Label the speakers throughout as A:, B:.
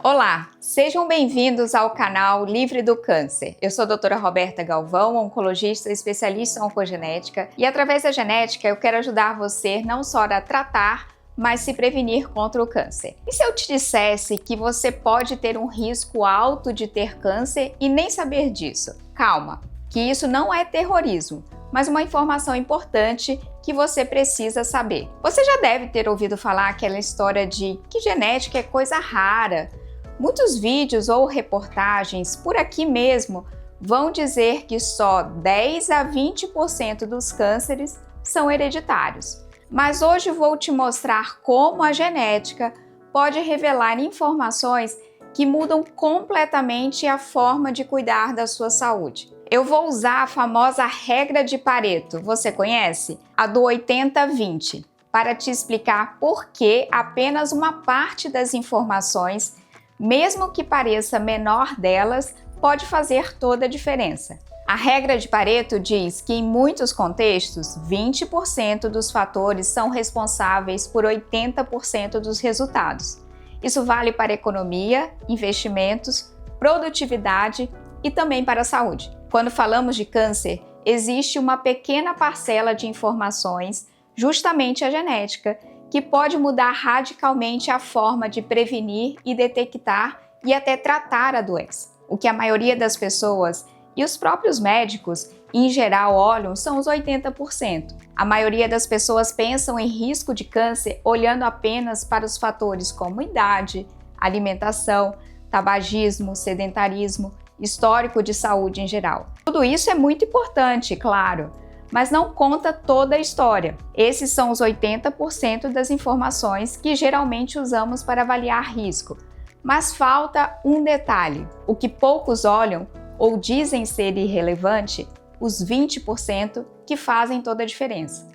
A: Olá, sejam bem-vindos ao canal Livre do Câncer. Eu sou a doutora Roberta Galvão, oncologista especialista em oncogenética, e através da genética eu quero ajudar você não só a tratar, mas se prevenir contra o câncer. E se eu te dissesse que você pode ter um risco alto de ter câncer e nem saber disso? Calma, que isso não é terrorismo, mas uma informação importante que você precisa saber. Você já deve ter ouvido falar aquela história de que genética é coisa rara. Muitos vídeos ou reportagens por aqui mesmo vão dizer que só 10 a 20% dos cânceres são hereditários. Mas hoje vou te mostrar como a genética pode revelar informações que mudam completamente a forma de cuidar da sua saúde. Eu vou usar a famosa regra de Pareto, você conhece? A do 80-20, para te explicar por que apenas uma parte das informações, mesmo que pareça menor delas, pode fazer toda a diferença. A regra de Pareto diz que em muitos contextos, 20% dos fatores são responsáveis por 80% dos resultados. Isso vale para economia, investimentos, produtividade e também para a saúde. Quando falamos de câncer, existe uma pequena parcela de informações, justamente a genética, que pode mudar radicalmente a forma de prevenir e detectar e até tratar a doença. O que a maioria das pessoas e os próprios médicos, em geral, olham são os 80%. A maioria das pessoas pensam em risco de câncer olhando apenas para os fatores como idade, alimentação, tabagismo, sedentarismo, histórico de saúde em geral. Tudo isso é muito importante, claro, mas não conta toda a história. Esses são os 80% das informações que geralmente usamos para avaliar risco. Mas falta um detalhe: o que poucos olham ou dizem ser irrelevante, os 20% que fazem toda a diferença.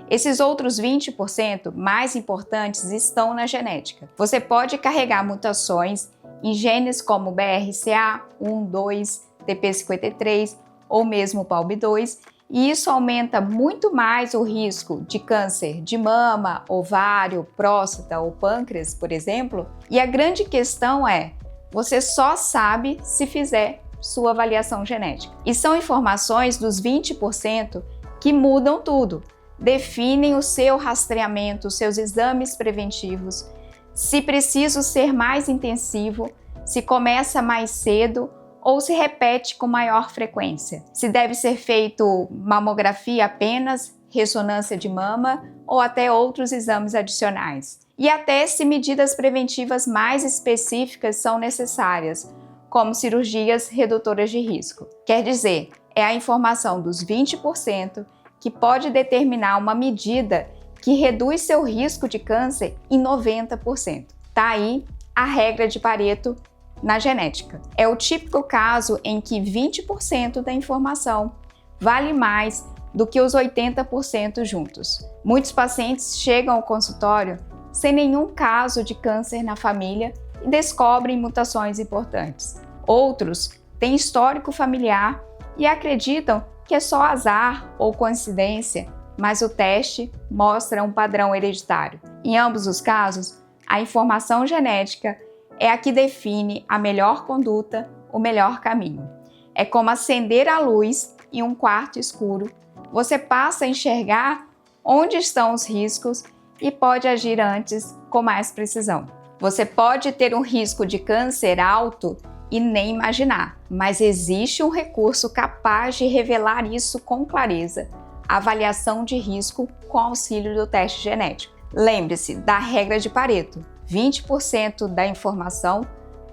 A: Esses outros 20% mais importantes estão na genética. Você pode carregar mutações em genes como BRCA1, 2, TP53 ou mesmo PALB2, e isso aumenta muito mais o risco de câncer de mama, ovário, próstata ou pâncreas, por exemplo. E a grande questão é, você só sabe se fizer sua avaliação genética. E são informações dos 20% que mudam tudo, definem o seu rastreamento, os seus exames preventivos, se preciso ser mais intensivo, se começa mais cedo ou se repete com maior frequência. Se deve ser feito mamografia apenas, ressonância de mama ou até outros exames adicionais. E até se medidas preventivas mais específicas são necessárias, como cirurgias redutoras de risco. Quer dizer, é a informação dos 20% que pode determinar uma medida que reduz seu risco de câncer em 90%. Tá aí a regra de Pareto na genética. É o típico caso em que 20% da informação vale mais do que os 80% juntos. Muitos pacientes chegam ao consultório sem nenhum caso de câncer na família e descobrem mutações importantes. Outros têm histórico familiar e acreditam que é só azar ou coincidência, mas o teste mostra um padrão hereditário. Em ambos os casos, a informação genética é a que define a melhor conduta, o melhor caminho. É como acender a luz em um quarto escuro. Você passa a enxergar onde estão os riscos e pode agir antes com mais precisão. Você pode ter um risco de câncer alto e nem imaginar, mas existe um recurso capaz de revelar isso com clareza: a avaliação de risco com auxílio do teste genético. Lembre-se da regra de Pareto: 20% da informação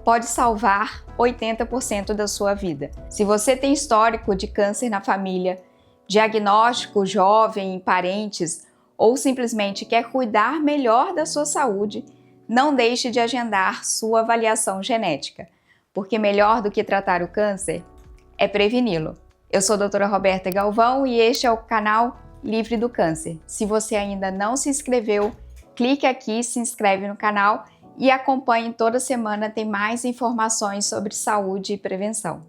A: pode salvar 80% da sua vida. Se você tem histórico de câncer na família, diagnóstico jovem em parentes ou simplesmente quer cuidar melhor da sua saúde, não deixe de agendar sua avaliação genética, porque melhor do que tratar o câncer é preveni-lo. Eu sou a doutora Roberta Galvão e este é o canal Livre do Câncer. Se você ainda não se inscreveu, clique aqui, se inscreve no canal e acompanhe toda semana, tem mais informações sobre saúde e prevenção.